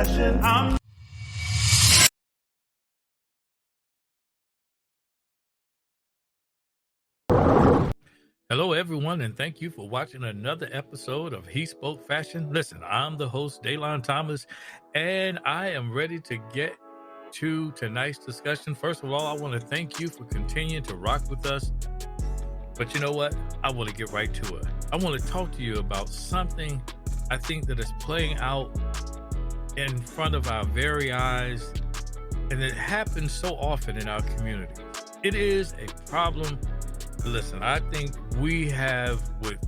fashion. Hello, everyone, and thank you for watching another episode of HeSpoke Fashion. Listen, I'm the host, Daylon Thomas, and I am ready to get to tonight's discussion. First of all, I want to thank you for continuing to rock with us. But you know what? I want to get right to it. I want to talk to you about something I think that is playing out in front of our very eyes, and it happens so often in our community. It is a problem. Listen, I think we have with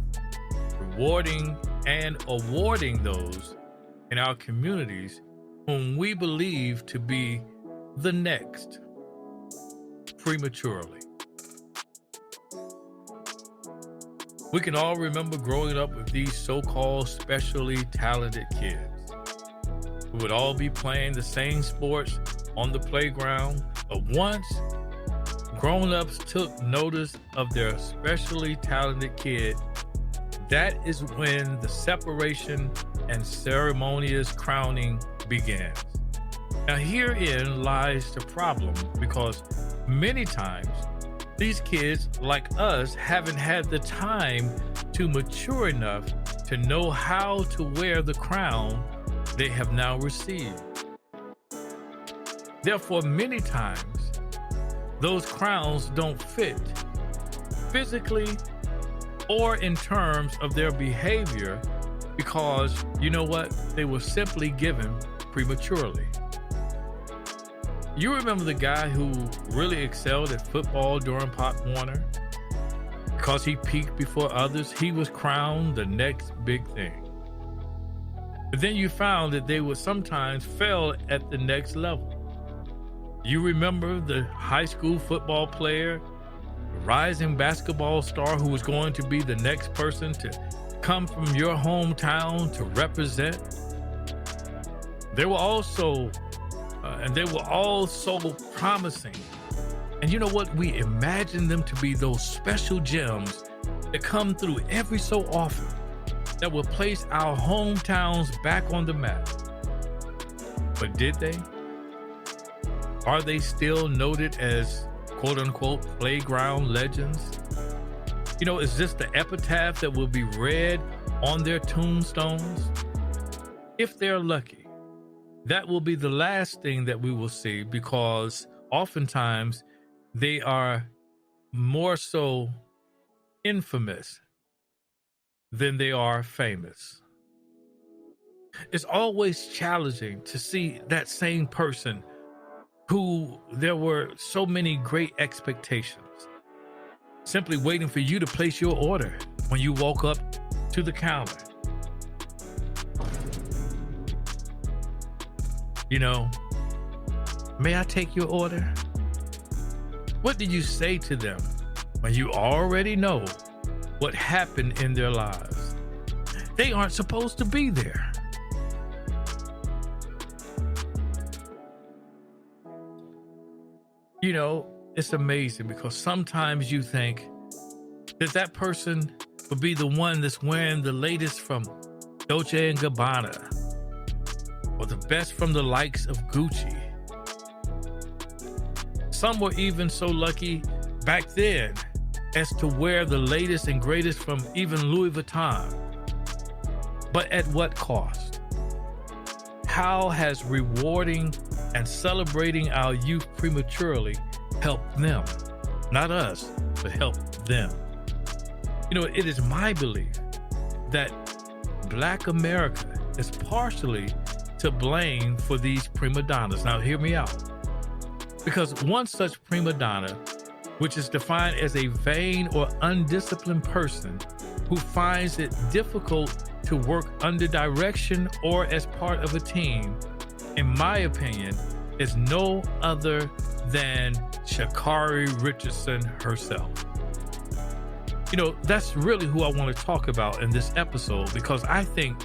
rewarding and awarding those in our communities whom we believe to be the next prematurely. We can all remember growing up with these so-called specially talented kids who would all be playing the same sports on the playground, but once grown-ups took notice of their specially talented kid, that is when the separation and ceremonious crowning begins. Now, herein lies the problem, because many times these kids, like us, haven't had the time to mature enough to know how to wear the crown they have now received. Therefore, many times, those crowns don't fit physically or in terms of their behavior, because you know what? They were simply given prematurely. You remember the guy who really excelled at football during Pop Warner? Because he peaked before others, he was crowned the next big thing. But then you found that they would sometimes fail at the next level. You remember the high school football player, the rising basketball star who was going to be the next person to come from your hometown to represent. They were also, they were all so promising. And you know what? We imagine them to be those special gems that come through every so often that will place our hometowns back on the map. But did they? Are they still noted as quote-unquote playground legends? You know, is this the epitaph that will be read on their tombstones? If they're lucky, that will be the last thing that we will see, because oftentimes they are more so infamous than they are famous. It's always challenging to see that same person who there were so many great expectations, simply waiting for you to place your order when you walk up to the counter. You know, may I take your order? What did you say to them when you already know what happened in their lives? They aren't supposed to be there. You know, it's amazing, because sometimes you think that that person would be the one that's wearing the latest from Dolce & Gabbana, or the best from the likes of Gucci. Some were even so lucky back then as to wear the latest and greatest from even Louis Vuitton. But at what cost? How has rewarding and celebrating our youth prematurely helped them? Not us, but helped them. You know, it is my belief that Black America is partially to blame for these prima donnas. Now, hear me out. Because one such prima donna, which is defined as a vain or undisciplined person who finds it difficult to work under direction or as part of a team, in my opinion, is no other than ShaCarri Richardson herself. You know, that's really who I want to talk about in this episode, because I think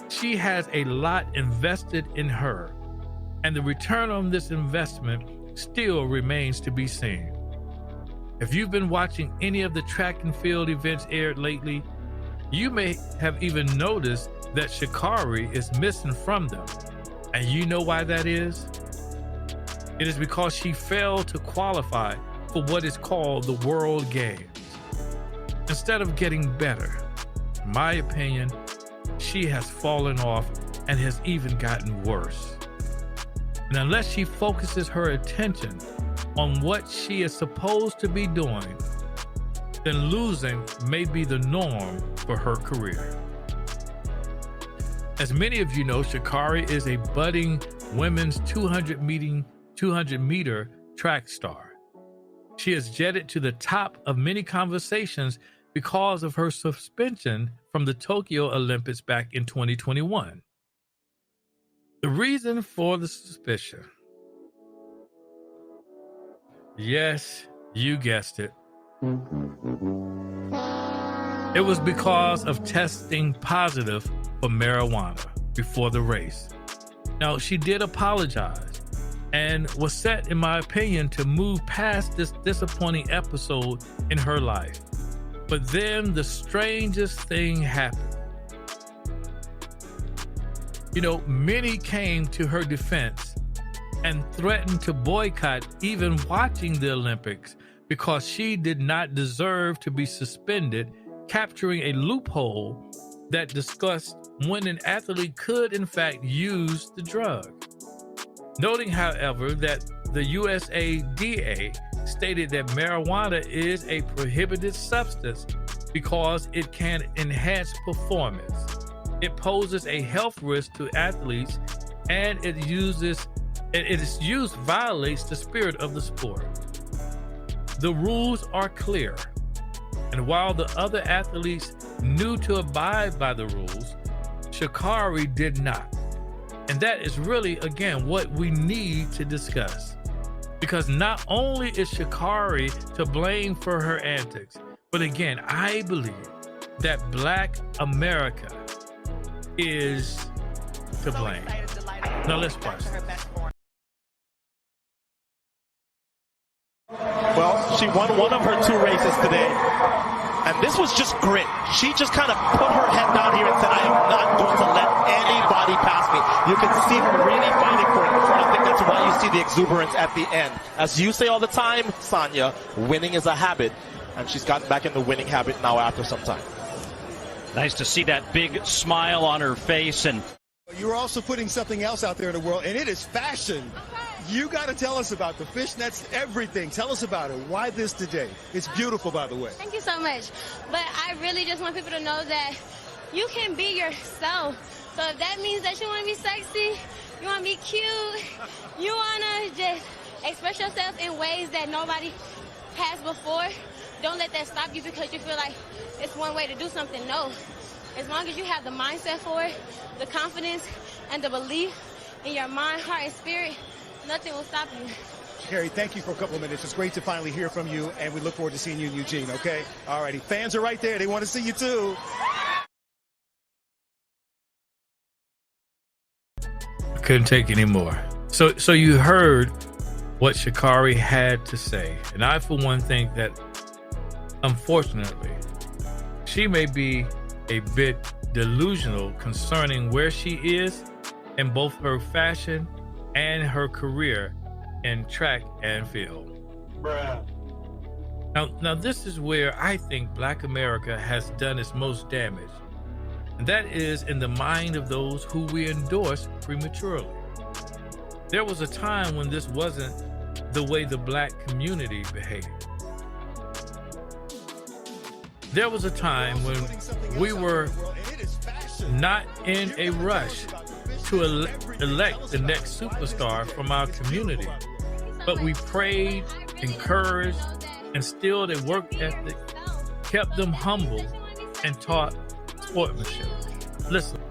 she has a lot invested in her, and the return on this investment still remains to be seen. If you've been watching any of the track and field events aired lately, you may have even noticed that ShaCarri is missing from them. And you know why that is? It is because she failed to qualify for what is called the World Games. Instead of getting better, in my opinion, she has fallen off and has even gotten worse. And unless she focuses her attention on what she is supposed to be doing, then losing may be the norm for her career. As many of you know, ShaCarri is a budding women's 200 meter track star. She has jetted to the top of many conversations because of her suspension from the Tokyo Olympics back in 2021. The reason for the suspension, yes, you guessed it. It was because of testing positive for marijuana before the race. Now, she did apologize and was set, in my opinion, to move past this disappointing episode in her life. But then the strangest thing happened. You know, many came to her defense and threatened to boycott even watching the Olympics because she did not deserve to be suspended, capturing a loophole that discussed when an athlete could in fact use the drug. Noting, however, that the USADA stated that marijuana is a prohibited substance because it can enhance performance. It poses a health risk to athletes, and its use violates the spirit of the sport. The rules are clear, and while the other athletes knew to abide by the rules, ShaCarri did not. And that is really, again, what we need to discuss. Because not only is ShaCarri to blame for her antics, but again, I believe that Black America is to blame. Now let's watch. Well, she won one of her 2 races today, and this was just grit. She just kind of put her head down here and said, I am not going to let anybody pass me. You can see her really fighting for it. I think that's why you see the exuberance at the end. As you say all the time, Sonia, winning is a habit, and she's gotten back in the winning habit now after some time. Nice to see that big smile on her face. And you're also putting something else out there in the world, and it is fashion. You got to tell us about the fishnets, everything. Tell us about it. Why this today? It's beautiful, by the way. Thank you so much. But I really just want people to know that you can be yourself. So if that means that you want to be sexy, you want to be cute, you want to just express yourself in ways that nobody has before, don't let that stop you because you feel like it's one way to do something. No. As long as you have the mindset for it, the confidence, and the belief in your mind, heart, and spirit, nothing will stop you. Carri, thank you for a couple of minutes. It's great to finally hear from you, and we look forward to seeing you in Eugene, okay? All righty. Fans are right there. They want to see you, too. I couldn't take any more. So you heard what ShaCarri had to say. And I, for one, think that, unfortunately, she may be a bit delusional concerning where she is in both her fashion and her career in track and field. Bruh. Now this is where I think Black America has done its most damage, and that is in the mind of those who we endorse prematurely. There was a time when this wasn't the way the Black community behaved. There was a time when we were not in a rush to elect the next superstar from our community, but we prayed, encouraged, instilled a work ethic, kept them humble, and taught sportsmanship. Listen.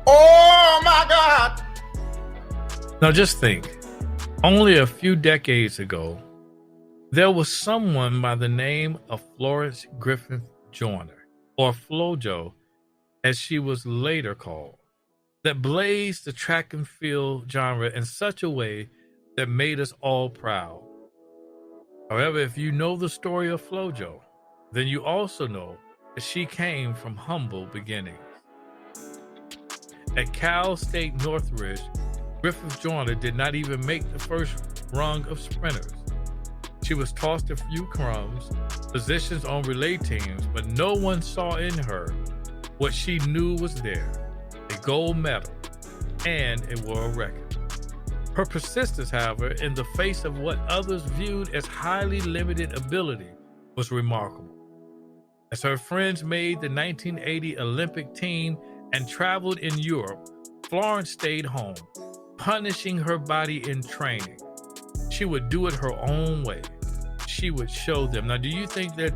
Oh my God! Now just think, only a few decades ago, there was someone by the name of Florence Griffith Joyner, or FloJo, as she was later called, that blazed the track and field genre in such a way that made us all proud. However, if you know the story of FloJo, then you also know that she came from humble beginnings. At Cal State Northridge, Griffith Joyner did not even make the first rung of sprinters. She was tossed a few crumbs, positions on relay teams, but no one saw in her what she knew was there, a gold medal and a world record. Her persistence, however, in the face of what others viewed as highly limited ability was remarkable. As her friends made the 1980 Olympic team and traveled in Europe, Florence stayed home, punishing her body in training. She would do it her own way. She would show them. Now, do you think that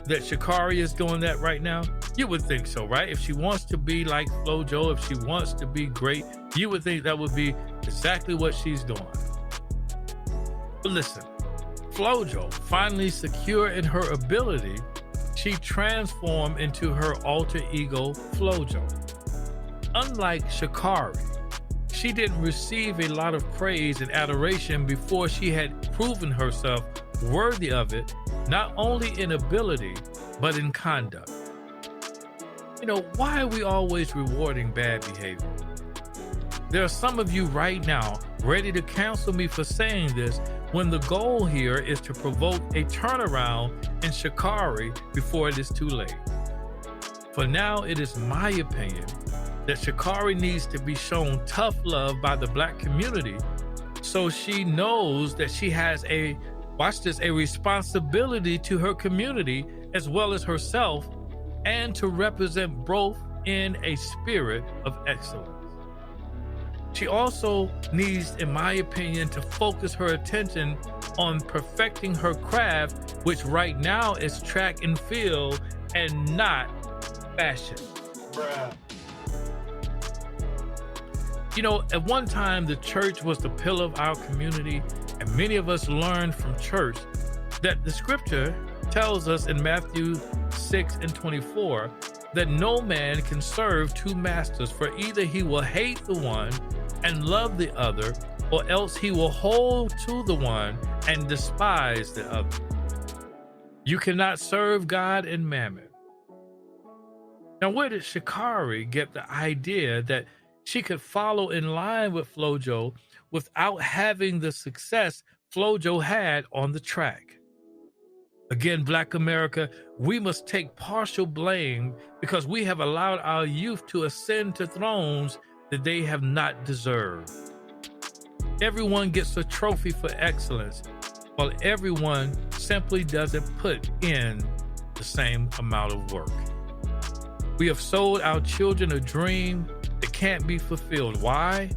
ShaCarri is doing that right now? You would think so, right? If she wants to be like FloJo, if she wants to be great, you would think that would be exactly what she's doing. But listen, FloJo, finally secure in her ability, she transformed into her alter ego, FloJo. Unlike ShaCarri, she didn't receive a lot of praise and adoration before she had proven herself worthy of it, not only in ability, but in conduct. You know, why are we always rewarding bad behavior? There are some of you right now ready to cancel me for saying this when the goal here is to provoke a turnaround in ShaCarri before it is too late. For now, it is my opinion that ShaCarri needs to be shown tough love by the Black community so she knows that she has a responsibility to her community as well as herself, and to represent both in a spirit of excellence. She also needs, in my opinion, to focus her attention on perfecting her craft, which right now is track and field and not fashion. Bruh. You know, at one time, the church was the pillar of our community, and many of us learned from church that the scripture tells us in Matthew 6:24 that no man can serve two masters, for either he will hate the one and love the other, or else he will hold to the one and despise the other. You cannot serve God and mammon. Now, where did ShaCarri get the idea that she could follow in line with FloJo without having the success FloJo had on the track? Again, Black America, we must take partial blame because we have allowed our youth to ascend to thrones that they have not deserved. Everyone gets a trophy for excellence, while everyone simply doesn't put in the same amount of work. We have sold our children a dream that can't be fulfilled. Why?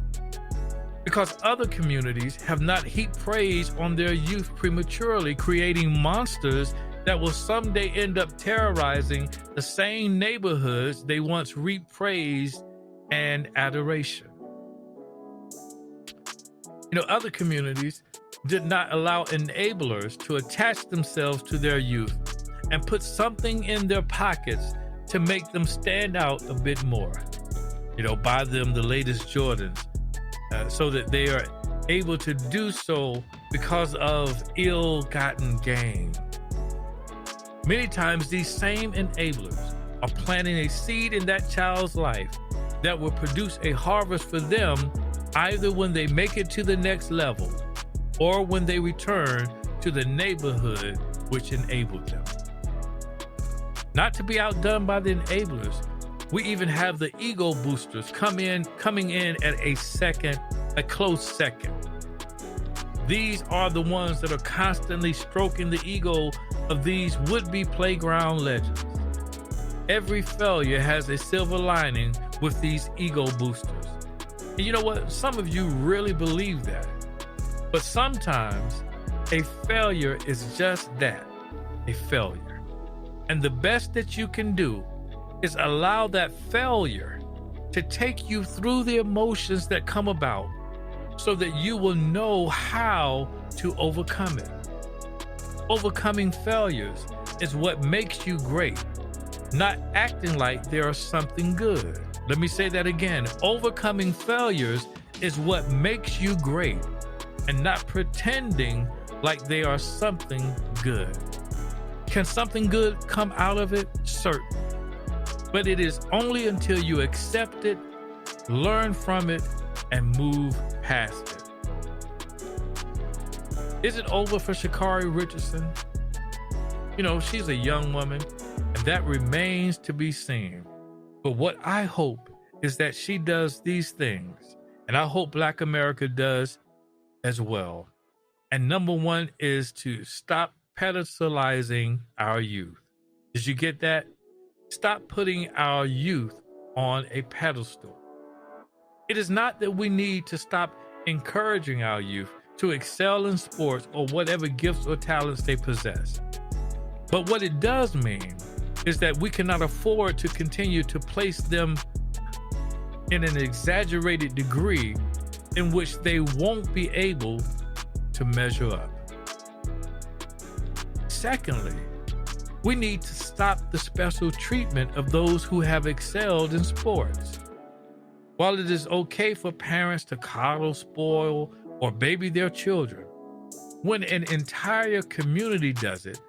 Because other communities have not heaped praise on their youth prematurely, creating monsters that will someday end up terrorizing the same neighborhoods they once reaped praise and adoration. You know, other communities did not allow enablers to attach themselves to their youth and put something in their pockets to make them stand out a bit more. You know, buy them the latest Jordans so that they are able to do so because of ill-gotten gain. Many times these same enablers are planting a seed in that child's life that will produce a harvest for them either when they make it to the next level or when they return to the neighborhood which enabled them. Not to be outdone by the enablers, we even have the ego boosters coming in at a close second. These are the ones that are constantly stroking the ego of these would-be playground legends. Every failure has a silver lining with these ego boosters. And you know what? Some of you really believe that. But sometimes a failure is just that, a failure. And the best that you can do is allow that failure to take you through the emotions that come about so that you will know how to overcome it. Overcoming failures is what makes you great, not acting like there is something good. Let me say that again. Overcoming failures is what makes you great, and not pretending like they are something good. Can something good come out of it? Certainly. But it is only until you accept it, learn from it, and move past it. Is it over for ShaCarri Richardson? You know, she's a young woman, and that remains to be seen. But what I hope is that she does these things, and I hope Black America does as well. And number one is to stop pedestalizing our youth. Did you get that? Stop putting our youth on a pedestal. It is not that we need to stop encouraging our youth to excel in sports or whatever gifts or talents they possess. But what it does mean is that we cannot afford to continue to place them in an exaggerated degree in which they won't be able to measure up. Secondly, we need to stop the special treatment of those who have excelled in sports. While it is okay for parents to coddle, spoil, or baby their children, when an entire community does it,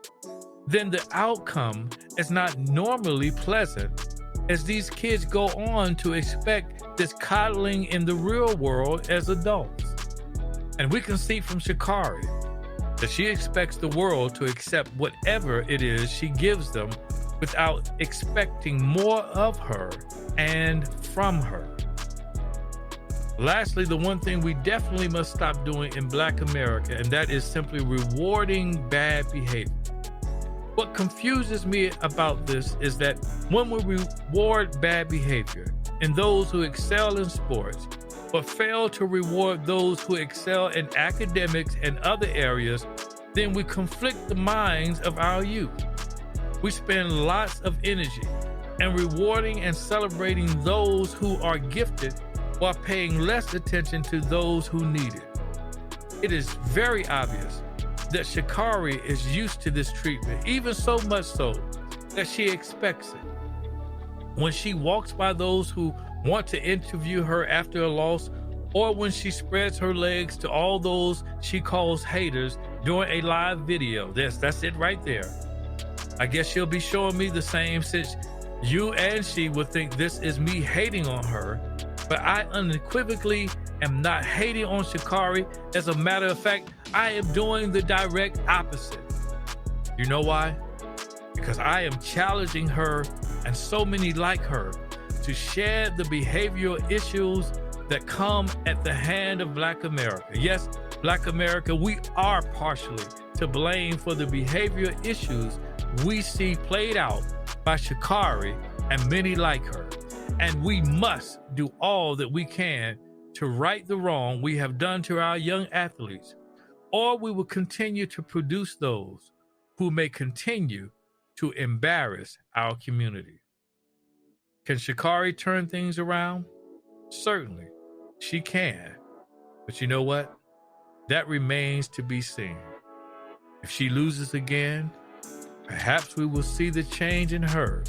then the outcome is not normally pleasant, as these kids go on to expect this coddling in the real world as adults. And we can see from ShaCarri that she expects the world to accept whatever it is she gives them without expecting more of her and from her. Lastly, the one thing we definitely must stop doing in Black America, and that is simply rewarding bad behavior. What confuses me about this is that when we reward bad behavior in those who excel in sports, but fail to reward those who excel in academics and other areas, then we conflict the minds of our youth. We spend lots of energy in rewarding and celebrating those who are gifted while paying less attention to those who need it. It is very obvious that ShaCarri is used to this treatment, even so much so that she expects it. When she walks by those who want to interview her after a loss, or when she spreads her legs to all those she calls haters during a live video. That's it right there. I guess she'll be showing me the same, since you and she would think this is me hating on her, but I unequivocally am not hating on ShaCarri. As a matter of fact, I am doing the direct opposite. You know why? Because I am challenging her and so many like her to shed the behavioral issues that come at the hand of Black America. Yes, Black America, we are partially to blame for the behavioral issues we see played out by ShaCarri and many like her. And we must do all that we can to right the wrong we have done to our young athletes, or we will continue to produce those who may continue to embarrass our community. Can ShaCarri turn things around? Certainly, she can. But you know what? That remains to be seen. If she loses again, perhaps we will see the change in her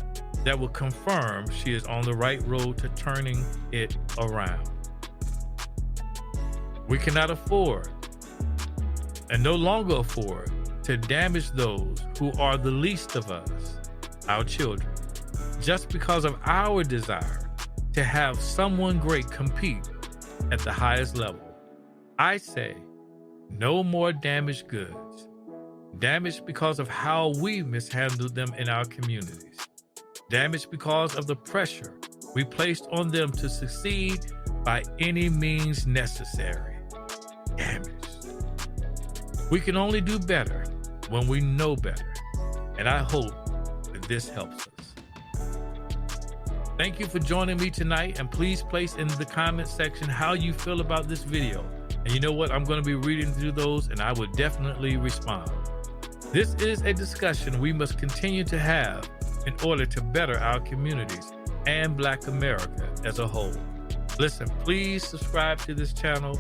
that will confirm she is on the right road to turning it around. We cannot afford, and no longer afford, to damage those who are the least of us, our children, just because of our desire to have someone great compete at the highest level. I say, no more damaged goods. Damaged because of how we mishandled them in our communities. Damaged because of the pressure we placed on them to succeed by any means necessary. Damaged. We can only do better when we know better, and I hope that this helps us. Thank you for joining me tonight, and please place in the comment section how you feel about this video. And you know what? I'm going to be reading through those, and I would definitely respond. This is a discussion we must continue to have in order to better our communities and Black America as a whole. Listen, please subscribe to this channel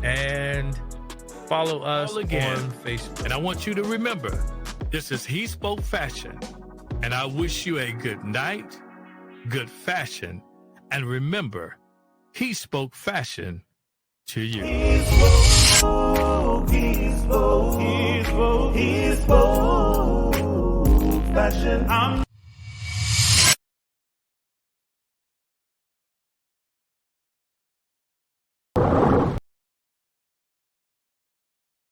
and follow us on Facebook. And I want you to remember, this is HeSpoke Fashion, and I wish you a good night, good fashion, and remember, HeSpoke Fashion to you. HeSpoke Fashion.